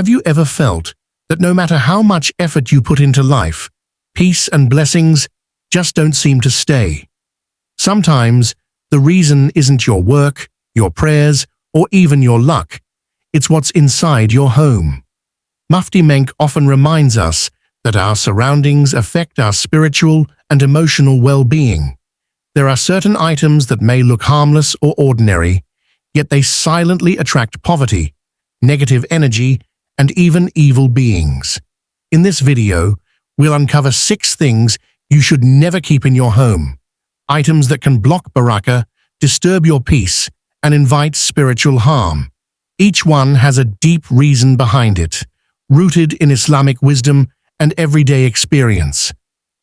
Have you ever felt that no matter how much effort you put into life, peace and blessings just don't seem to stay? Sometimes the reason isn't your work, your prayers, or even your luck. It's what's inside your home. Mufti Menk often reminds us that our surroundings affect our spiritual and emotional well-being. There are certain items that may look harmless or ordinary, yet they silently attract poverty, negative energy, and even evil beings. In this video, we'll uncover 6 things you should never keep in your home. Items that can block barakah, disturb your peace, and invite spiritual harm. Each one has a deep reason behind it, rooted in Islamic wisdom and everyday experience.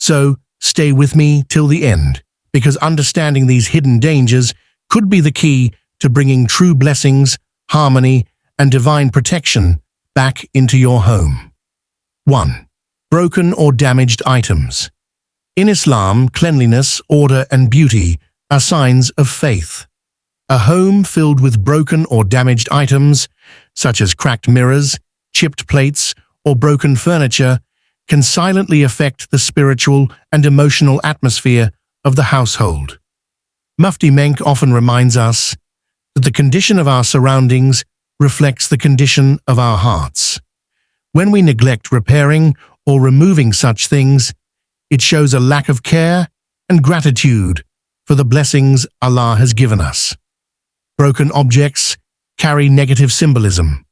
So, stay with me till the end, because understanding these hidden dangers could be the key to bringing true blessings, harmony, and divine protection back into your home. 1. Broken or damaged items. In Islam, cleanliness, order, and beauty are signs of faith. A home filled with broken or damaged items, such as cracked mirrors, chipped plates, or broken furniture, can silently affect the spiritual and emotional atmosphere of the household. Mufti Menk often reminds us that the condition of our surroundings reflects the condition of our hearts. When we neglect repairing or removing such things, it shows a lack of care and gratitude for the blessings Allah has given us. Broken objects carry negative symbolism.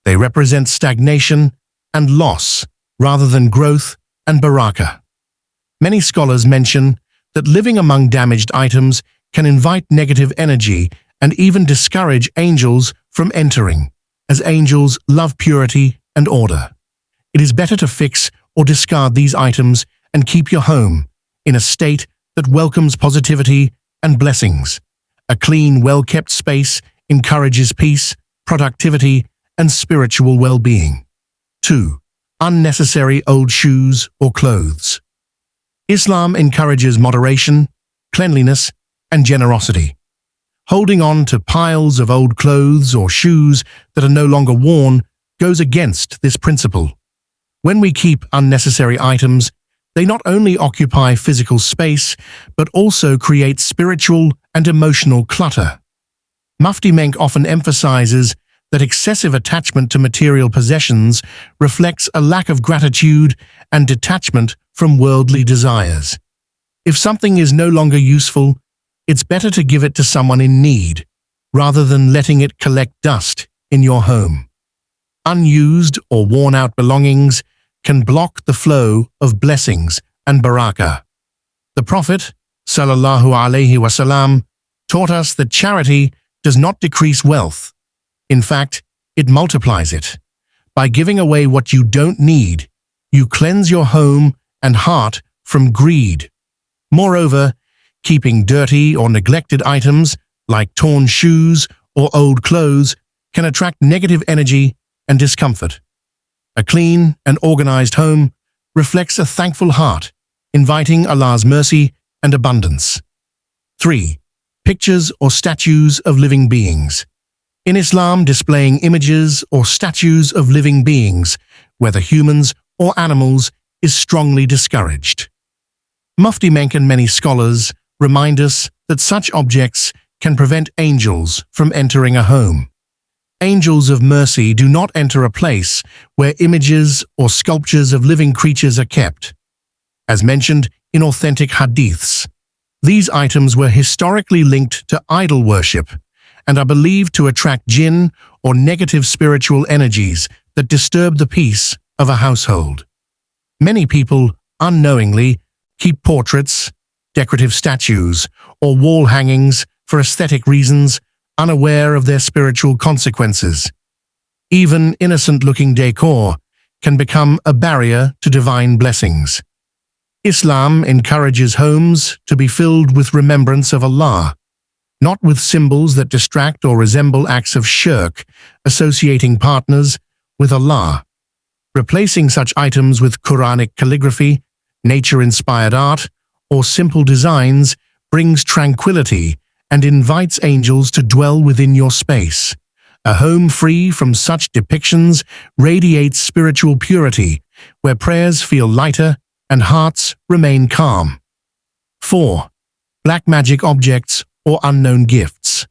They represent stagnation and loss rather than growth and barakah. Many scholars mention that living among damaged items can invite negative energy and even discourage angels from entering, as angels love purity and order. It is better to fix or discard these items and keep your home in a state that welcomes positivity and blessings. A clean, well-kept space encourages peace, productivity, and spiritual well-being. 2. Unnecessary old shoes or clothes. Islam encourages moderation, cleanliness, and generosity. Holding on to piles of old clothes or shoes that are no longer worn goes against this principle. When we keep unnecessary items, they not only occupy physical space, but also create spiritual and emotional clutter. Mufti Menk often emphasizes that excessive attachment to material possessions reflects a lack of gratitude and detachment from worldly desires. If something is no longer useful, it's better to give it to someone in need, rather than letting it collect dust in your home. Unused or worn-out belongings can block the flow of blessings and barakah. The Prophet, sallallahu alaihi wasallam, taught us that charity does not decrease wealth. In fact, it multiplies it. By giving away what you don't need, you cleanse your home and heart from greed. Moreover, keeping dirty or neglected items, like torn shoes or old clothes, can attract negative energy and discomfort. A clean and organized home reflects a thankful heart, inviting Allah's mercy and abundance. 3. Pictures or statues of living beings. In Islam, displaying images or statues of living beings, whether humans or animals, is strongly discouraged. Mufti Menk and many scholars remind us that such objects can prevent angels from entering a home. Angels of mercy do not enter a place where images or sculptures of living creatures are kept. As mentioned in authentic hadiths, these items were historically linked to idol worship and are believed to attract jinn or negative spiritual energies that disturb the peace of a household. Many people unknowingly keep portraits, decorative statues, or wall hangings for aesthetic reasons, unaware of their spiritual consequences. Even innocent-looking decor can become a barrier to divine blessings. Islam encourages homes to be filled with remembrance of Allah, not with symbols that distract or resemble acts of shirk, associating partners with Allah. Replacing such items with Quranic calligraphy, nature-inspired art, or simple designs brings tranquility and invites angels to dwell within your space. A home free from such depictions radiates spiritual purity, where prayers feel lighter and hearts remain calm. 4. Black magic objects or unknown gifts.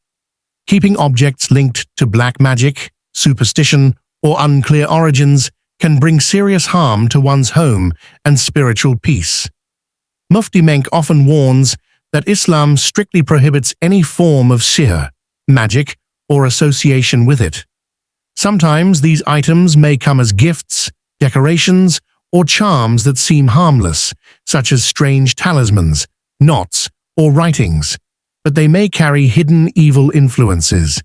Keeping objects linked to black magic, superstition, or unclear origins can bring serious harm to one's home and spiritual peace. Mufti Menk often warns that Islam strictly prohibits any form of sihr, magic, or association with it. Sometimes these items may come as gifts, decorations, or charms that seem harmless, such as strange talismans, knots, or writings, but they may carry hidden evil influences.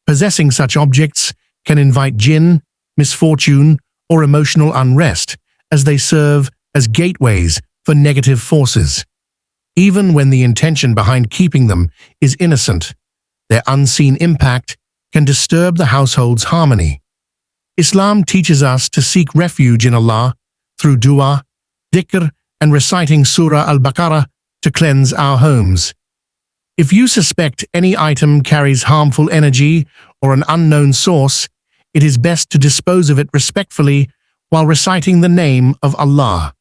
Possessing such objects can invite jinn, misfortune, or emotional unrest, as they serve as gateways for negative forces. Even when the intention behind keeping them is innocent, their unseen impact can disturb the household's harmony. Islam teaches us to seek refuge in Allah through dua, decor, and reciting Surah Al-Baqarah to cleanse our homes. If you suspect any item carries harmful energy or an unknown source, it is best to dispose of it respectfully while reciting the name of Allah.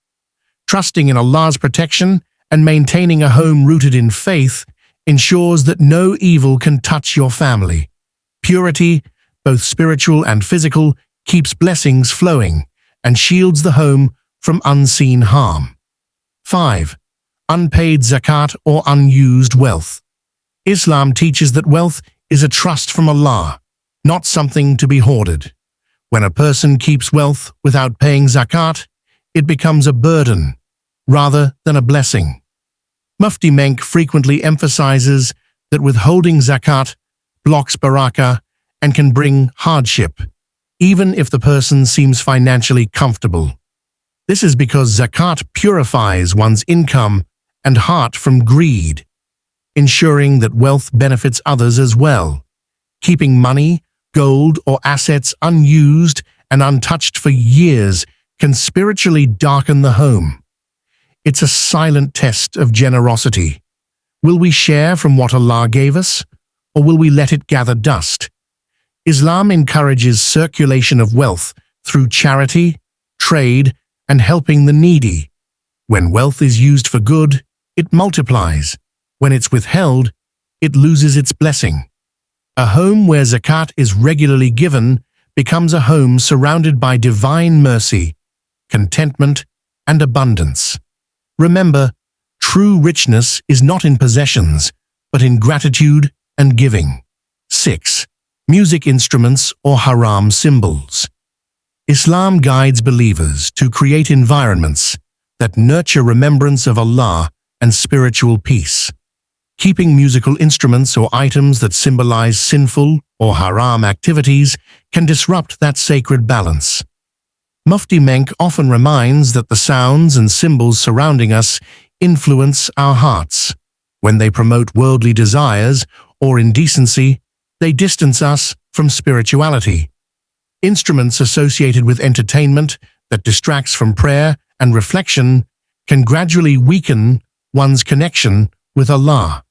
Trusting in Allah's protection and maintaining a home rooted in faith ensures that no evil can touch your family. Purity, both spiritual and physical, keeps blessings flowing and shields the home from unseen harm. 5. Unpaid zakat or unused wealth. Islam teaches that wealth is a trust from Allah, not something to be hoarded. When a person keeps wealth without paying zakat, it becomes a burden rather than a blessing. Mufti Menk frequently emphasizes that withholding zakat blocks barakah and can bring hardship, even if the person seems financially comfortable. This is because zakat purifies one's income and heart from greed, ensuring that wealth benefits others as well. Keeping money, gold, or assets unused and untouched for years can spiritually darken the home. It's a silent test of generosity. Will we share from what Allah gave us, or will we let it gather dust? Islam encourages circulation of wealth through charity, trade, and helping the needy. When wealth is used for good, it multiplies. When it's withheld, it loses its blessing. A home where zakat is regularly given becomes a home surrounded by divine mercy, contentment, and abundance. Remember, true richness is not in possessions, but in gratitude and giving. 6. Music instruments or haram symbols. Islam guides believers to create environments that nurture remembrance of Allah and spiritual peace. Keeping musical instruments or items that symbolize sinful or haram activities can disrupt that sacred balance. Mufti Menk often reminds that the sounds and symbols surrounding us influence our hearts. When they promote worldly desires or indecency, they distance us from spirituality. Instruments associated with entertainment that distracts from prayer and reflection can gradually weaken one's connection with Allah.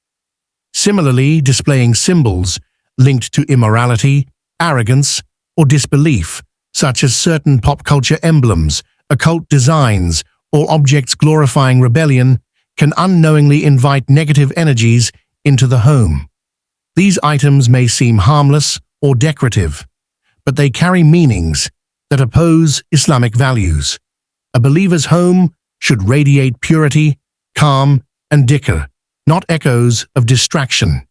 Similarly, displaying symbols linked to immorality, arrogance, or disbelief, such as certain pop culture emblems, occult designs, or objects glorifying rebellion, can unknowingly invite negative energies into the home. These items may seem harmless or decorative, but they carry meanings that oppose Islamic values. A believer's home should radiate purity, calm, and decor, not echoes of distraction.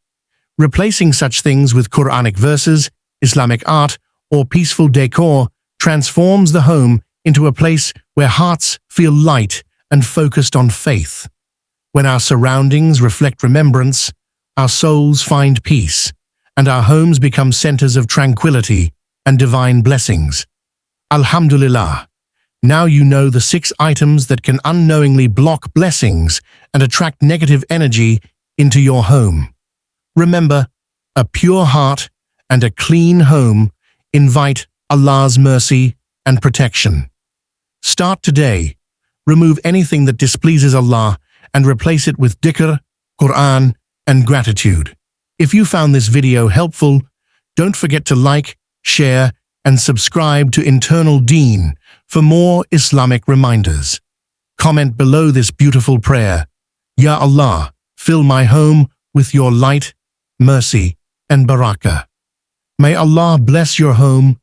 Replacing such things with Quranic verses, Islamic art, or peaceful decor transforms the home into a place where hearts feel light and focused on faith. When our surroundings reflect remembrance, our souls find peace, and our homes become centers of tranquility and divine blessings. Alhamdulillah. Now you know the 6 items that can unknowingly block blessings and attract negative energy into your home. Remember, a pure heart and a clean home invite Allah's mercy and protection. Start today. Remove anything that displeases Allah and replace it with dhikr, Quran, and gratitude. If you found this video helpful, Don't forget to like, share, and subscribe to Internal Deen for more Islamic reminders. Comment below this beautiful prayer. Ya Allah, fill my home with your light, mercy, and barakah. May Allah bless your home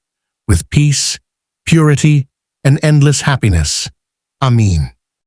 with peace, purity, and endless happiness. Ameen.